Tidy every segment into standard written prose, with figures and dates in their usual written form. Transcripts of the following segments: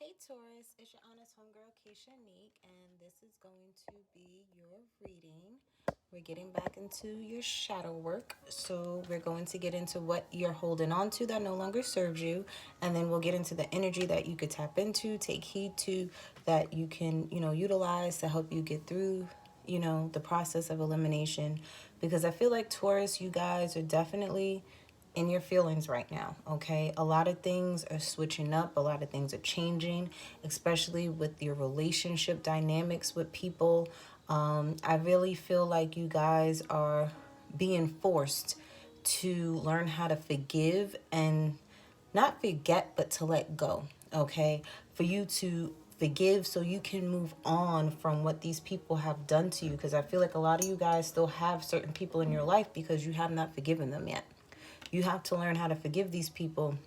Hey Taurus, it's your honest homegirl ᴇᴑɪ, and this is going to be your reading. We're getting back into your shadow work, so we're going to get into what you're holding on to that no longer serves you, and then we'll get into the energy that you could tap into, take heed to, that you can, utilize to help you get through, the process of elimination. Because I feel like Taurus, you guys are definitely in your feelings right now, okay? A lot of things are switching up, a lot of things are changing, especially with your relationship dynamics with people. I really feel like you guys are being forced to learn how to forgive and not forget, but to let go, okay? For you to forgive so you can move on from what these people have done to you, because I feel like a lot of you guys still have certain people in your life because you have not forgiven them yet. You have to learn how to forgive these people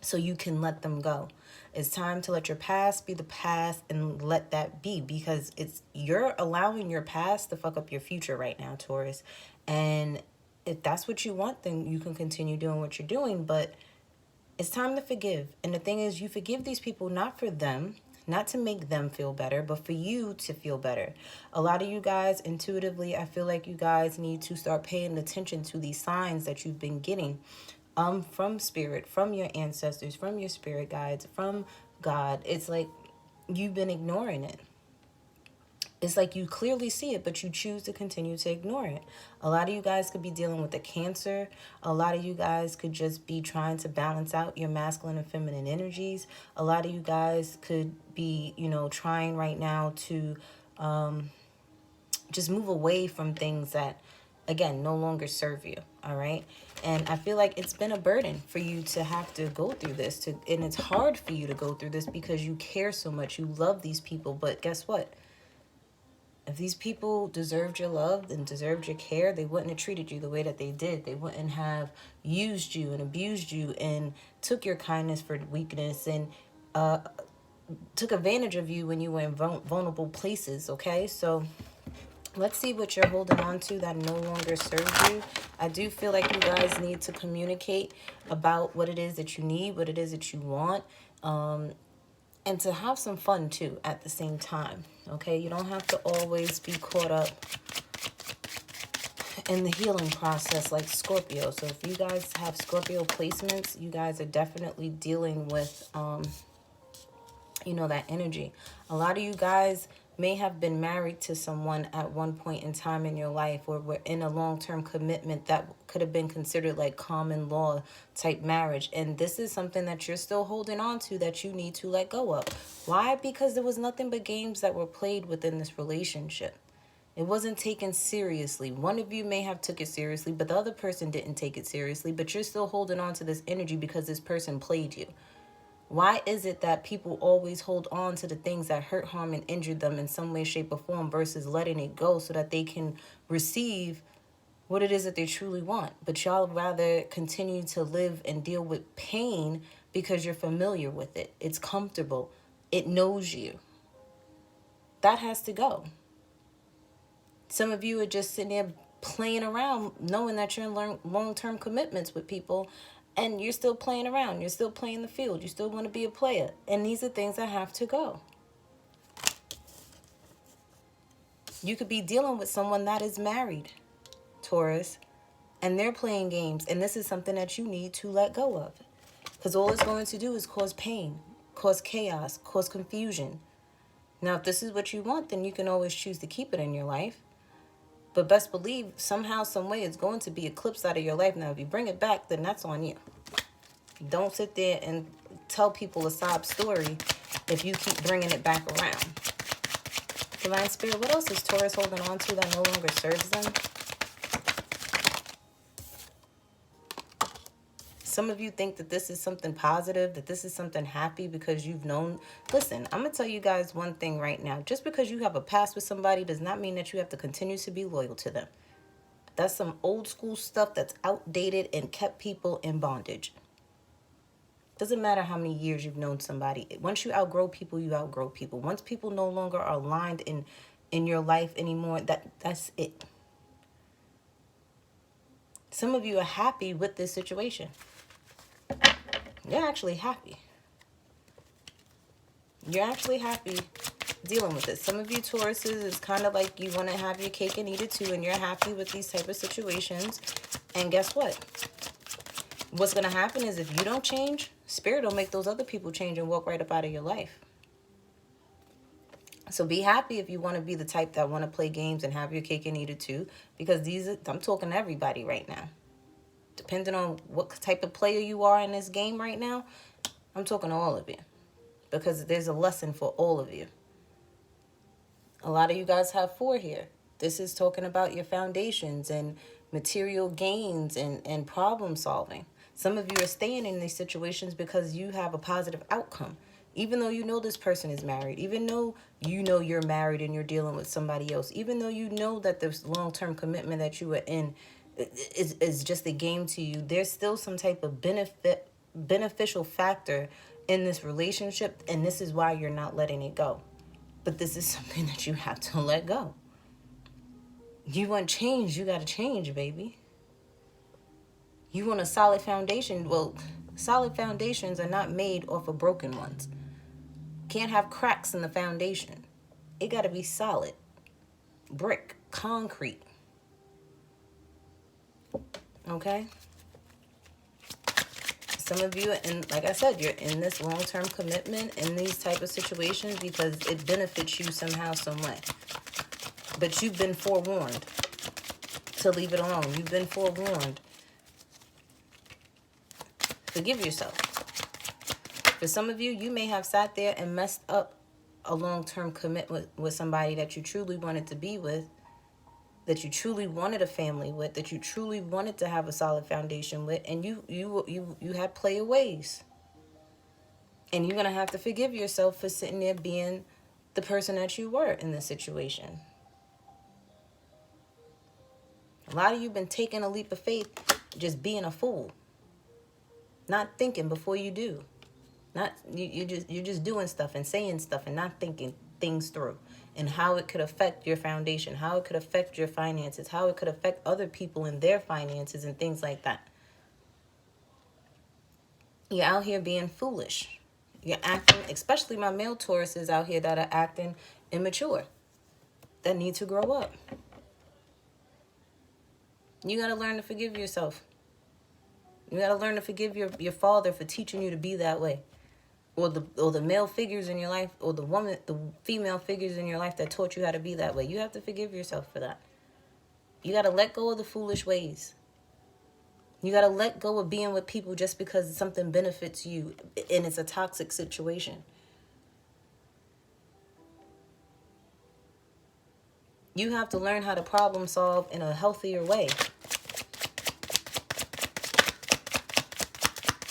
so you can let them go. It's time to let your past be the past and let that be, because you're allowing your past to fuck up your future right now, Taurus. And if that's what you want, then you can continue doing what you're doing, but it's time to forgive. And the thing is, you forgive these people not for them, not to make them feel better, but for you to feel better. A lot of you guys, intuitively, I feel like you guys need to start paying attention to these signs that you've been getting from spirit, from your ancestors, from your spirit guides, from God. It's like you've been ignoring it. It's like you clearly see it, but you choose to continue to ignore it. A lot of you guys could be dealing with a Cancer. A lot of you guys could just be trying to balance out your masculine and feminine energies. A lot of you guys could be, trying right now to just move away from things that, again, no longer serve you. All right. And I feel like it's been a burden for you to have to go through this, and it's hard for you to go through this because you care so much. You love these people. But guess what? If these people deserved your love and deserved your care, they wouldn't have treated you the way that they did. They wouldn't have used you and abused you and took your kindness for weakness and took advantage of you when you were in vulnerable places, okay? So let's see what you're holding on to that no longer serves you. I do feel like you guys need to communicate about what it is that you need, what it is that you want, and to have some fun too at the same time, okay? You don't have to always be caught up in the healing process like Scorpio. So if you guys have Scorpio placements, you guys are definitely dealing with, that energy. A lot of you guys may have been married to someone at one point in time in your life, or were in a long-term commitment that could have been considered like common law type marriage. And this is something that you're still holding on to that you need to let go of. Why? Because there was nothing but games that were played within this relationship. It wasn't taken seriously. One of you may have took it seriously, but the other person didn't take it seriously. But you're still holding on to this energy because this person played you. Why is it that people always hold on to the things that hurt, harm, and injured them in some way, shape, or form versus letting it go so that they can receive what it is that they truly want? But y'all rather continue to live and deal with pain because you're familiar with it. It's comfortable. It knows you. That has to go. Some of you are just sitting there playing around knowing that you're in long-term commitments with people, and you're still playing around. You're still playing the field. You still want to be a player. And these are things that have to go. You could be dealing with someone that is married, Taurus, and they're playing games. And this is something that you need to let go of. Because all it's going to do is cause pain, cause chaos, cause confusion. Now, if this is what you want, then you can always choose to keep it in your life. But best believe, somehow, some way, it's going to be eclipsed out of your life. Now, if you bring it back, then that's on you. Don't sit there and tell people a sob story if you keep bringing it back around. Divine Spirit, what else is Taurus holding on to that no longer serves them? Some of you think that this is something positive, that this is something happy because you've known. Listen, I'm going to tell you guys one thing right now. Just because you have a past with somebody does not mean that you have to continue to be loyal to them. That's some old school stuff that's outdated and kept people in bondage. Doesn't matter how many years you've known somebody. Once you outgrow people, you outgrow people. Once people no longer are aligned in your life anymore, that's it. Some of you are happy with this situation. You're actually happy. You're actually happy dealing with it. Some of you Tauruses, it's kind of like you want to have your cake and eat it too, and you're happy with these type of situations. And guess what? What's going to happen is if you don't change, Spirit will make those other people change and walk right up out of your life. So be happy if you want to be the type that want to play games and have your cake and eat it too, because I'm talking to everybody right now. Depending on what type of player you are in this game right now, I'm talking to all of you, because there's a lesson for all of you. A lot of you guys have 4 here. This is talking about your foundations and material gains and problem solving. Some of you are staying in these situations because you have a positive outcome. Even though you know this person is married, even though you know you're married and you're dealing with somebody else, even though you know that this long-term commitment that you are in is just a game to you, there's still some type of beneficial factor in this relationship, and this is why you're not letting it go. But this is something that you have to let go. You want change, you got to change, baby. You want a solid foundation. Well, solid foundations are not made off of broken ones. Can't have cracks in the foundation. It got to be solid. Brick, concrete. Okay? Some of you, and like I said, you're in this long-term commitment in these type of situations because it benefits you somehow, some way. But you've been forewarned to leave it alone. You've been forewarned. Forgive yourself. For some of you, you may have sat there and messed up a long-term commitment with somebody that you truly wanted to be with, that you truly wanted a family with, that you truly wanted to have a solid foundation with, and you had player ways. And you're going to have to forgive yourself for sitting there being the person that you were in this situation. A lot of you have been taking a leap of faith, just being a fool. Not thinking before you do. You're just doing stuff and saying stuff and not thinking things through, and how it could affect your foundation, how it could affect your finances, how it could affect other people and their finances and things like that. You're out here being foolish. You're acting, especially my male Tauruses out here that are acting immature, that need to grow up. You got to learn to forgive yourself. You got to learn to forgive your father for teaching you to be that way. Or the male figures in your life, or the female figures in your life that taught you how to be that way. You have to forgive yourself for that. You got to let go of the foolish ways. You got to let go of being with people just because something benefits you and it's a toxic situation. You have to learn how to problem solve in a healthier way.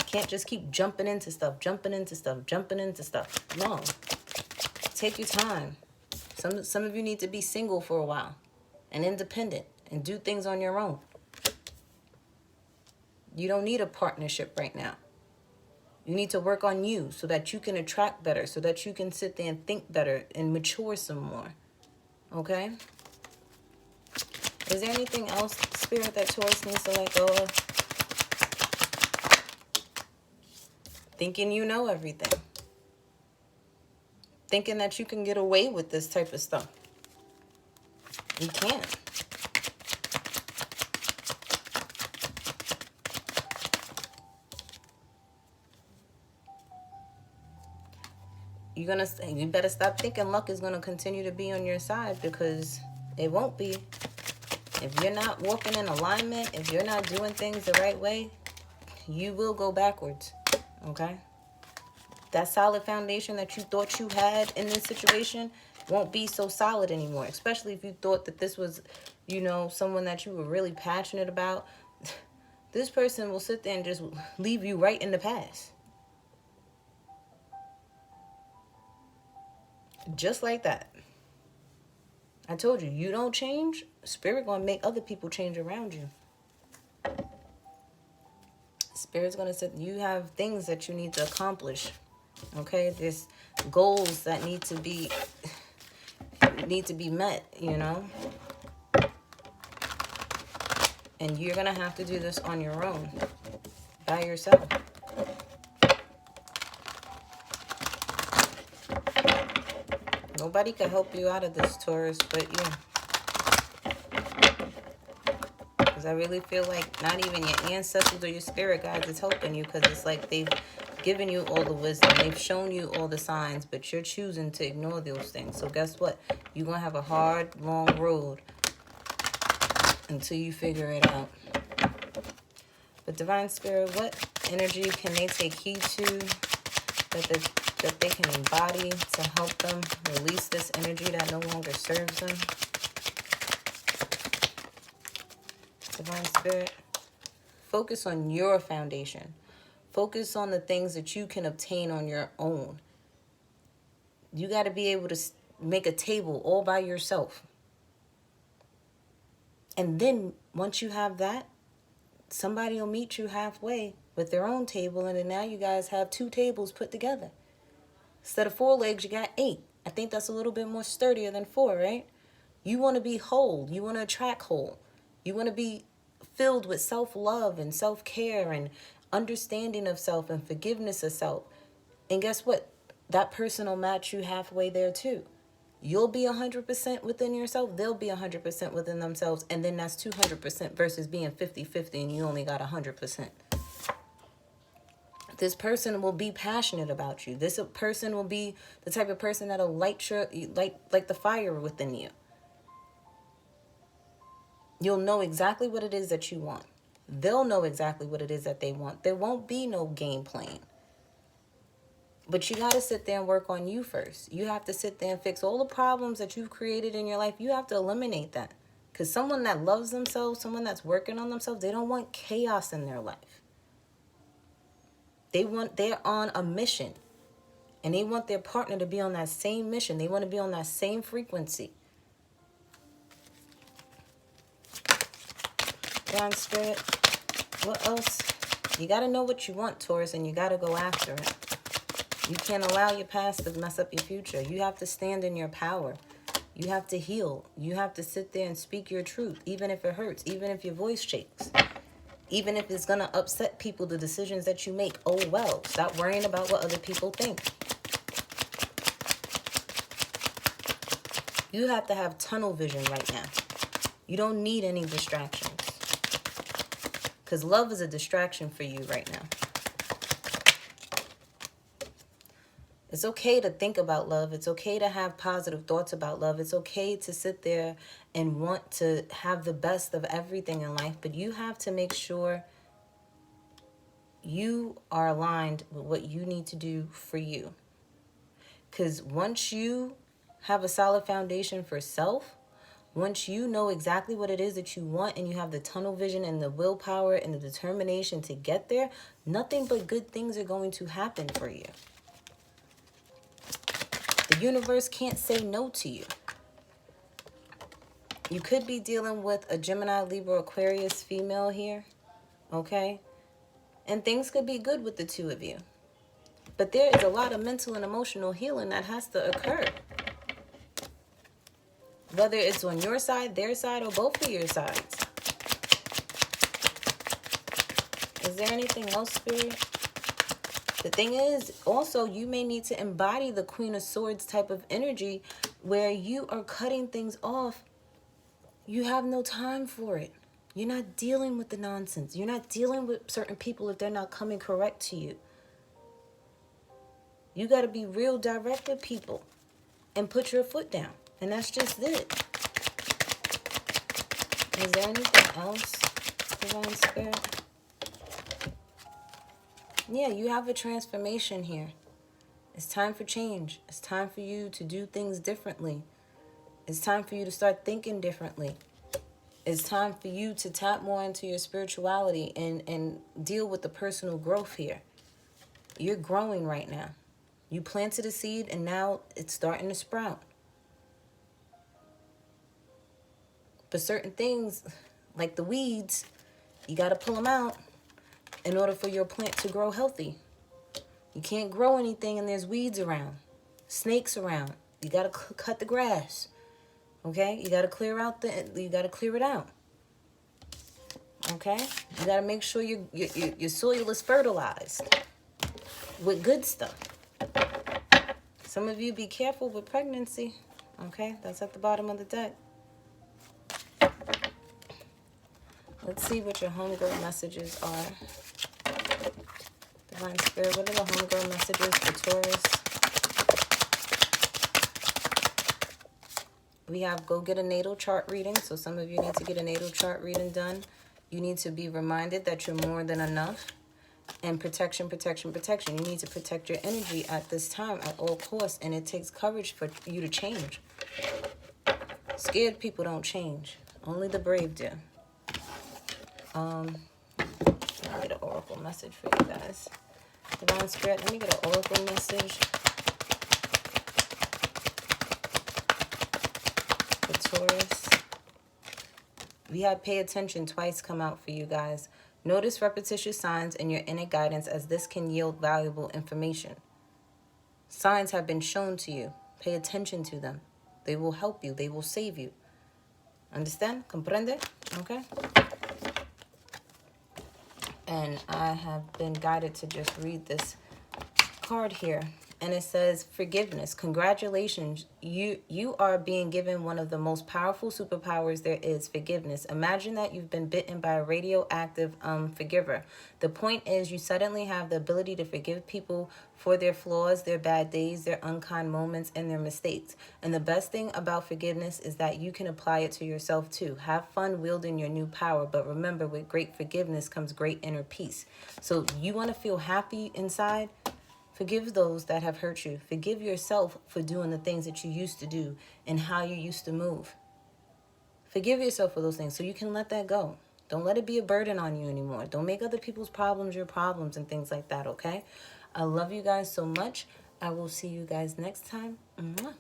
Can't just keep jumping into stuff. No. Take your time. Some of you need to be single for a while and independent and do things on your own. You don't need a partnership right now. You need to work on you so that you can attract better, so that you can sit there and think better and mature some more. Okay? Is there anything else, Spirit, that Taurus needs to let go of? Thinking you know everything. Thinking that you can get away with this type of stuff. You can't. You better stop thinking luck is going to continue to be on your side, because it won't be. If you're not walking in alignment, if you're not doing things the right way, you will go backwards. Okay? That solid foundation that you thought you had in this situation won't be so solid anymore. Especially if you thought that this was, someone that you were really passionate about. This person will sit there and just leave you right in the past. Just like that. I told you, you don't change, Spirit gonna make other people change around you. Spirit's gonna say you have things that you need to accomplish. Okay, there's goals that need to be met, And you're gonna have to do this on your own, by yourself. Nobody can help you out of this, Taurus, but you. Because I really feel like not even your ancestors or your spirit guides is helping you, because it's like they've given you all the wisdom. They've shown you all the signs, but you're choosing to ignore those things. So guess what? You're going to have a hard, long road until you figure it out. But Divine Spirit, what energy can they take heed to that they can embody to help them release this energy that no longer serves them? Divine Spirit, focus on your foundation. Focus on the things that you can obtain on your own. You got to be able to make a table all by yourself. And then once you have that, somebody will meet you halfway with their own table, and then now you guys have 2 tables put together. Instead of 4 legs, you got 8. I think that's a little bit more sturdier than 4, right? You want to be whole. You want to attract whole. You want to be filled with self-love and self-care and understanding of self and forgiveness of self. And guess what? That person will match you halfway there too. You'll be 100% within yourself. They'll be 100% within themselves. And then that's 200% versus being 50-50 and you only got 100%. This person will be passionate about you. This person will be the type of person that'll light the fire within you. You'll know exactly what it is that you want. They'll know exactly what it is that they want. There won't be no game plan. But you got to sit there and work on you first. You have to sit there and fix all the problems that you've created in your life. You have to eliminate that. Because someone that loves themselves, someone that's working on themselves, they don't want chaos in their life. They're on a mission. And they want their partner to be on that same mission. They want to be on that same frequency. Divine Spirit, what else? You got to know what you want, Taurus, and you got to go after it. You can't allow your past to mess up your future. You have to stand in your power. You have to heal. You have to sit there and speak your truth, even if it hurts, even if your voice shakes, even if it's going to upset people, the decisions that you make. Oh, well, stop worrying about what other people think. You have to have tunnel vision right now. You don't need any distractions. Because love is a distraction for you right now. It's okay to think about love. It's okay to have positive thoughts about love. It's okay to sit there and want to have the best of everything in life. But you have to make sure you are aligned with what you need to do for you. Because once you have a solid foundation for self, once you know exactly what it is that you want and you have the tunnel vision and the willpower and the determination to get there, nothing but good things are going to happen for you. The universe can't say no to you. You could be dealing with a Gemini, Libra, Aquarius female here, okay? And things could be good with the two of you. But there is a lot of mental and emotional healing that has to occur. Whether it's on your side, their side, or both of your sides. Is there anything else, Spirit? The thing is, also, you may need to embody the Queen of Swords type of energy where you are cutting things off. You have no time for it. You're not dealing with the nonsense. You're not dealing with certain people if they're not coming correct to you. You got to be real direct with people and put your foot down. And that's just it. Is there anything else, Divine Spirit? Yeah, you have a transformation here. It's time for change. It's time for you to do things differently. It's time for you to start thinking differently. It's time for you to tap more into your spirituality and deal with the personal growth here. You're growing right now. You planted a seed and now it's starting to sprout. But certain things, like the weeds, you got to pull them out in order for your plant to grow healthy. You can't grow anything and there's weeds around, snakes around. You got to cut the grass, okay? You got to clear it out, okay? You got to make sure your soil is fertilized with good stuff. Some of you be careful with pregnancy. Okay, that's at the bottom of the deck. Let's see what your homegirl messages are. Divine Spirit, what are the homegirl messages for Taurus? We have go get a natal chart reading. So some of you need to get a natal chart reading done. You need to be reminded that you're more than enough. And protection, protection, protection. You need to protect your energy at this time at all costs. And it takes courage for you to change. Scared people don't change. Only the brave do. Let me get an oracle message for you guys. Divine Spirit, let me get an oracle message for Taurus. We had pay attention twice come out for you guys. Notice repetitious signs in your inner guidance, as this can yield valuable information. Signs have been shown to you. Pay attention to them. They will help you. They will save you. Understand? Comprende? Okay? And I have been guided to just read this card here. And it says, forgiveness. Congratulations. You are being given one of the most powerful superpowers there is, forgiveness. Imagine that you've been bitten by a radioactive forgiver. The point is, you suddenly have the ability to forgive people for their flaws, their bad days, their unkind moments, and their mistakes. And the best thing about forgiveness is that you can apply it to yourself too. Have fun wielding your new power, but remember, with great forgiveness comes great inner peace. So you want to feel happy inside? Forgive those that have hurt you. Forgive yourself for doing the things that you used to do and how you used to move. Forgive yourself for those things so you can let that go. Don't let it be a burden on you anymore. Don't make other people's problems your problems and things like that, okay? I love you guys so much. I will see you guys next time. Mwah.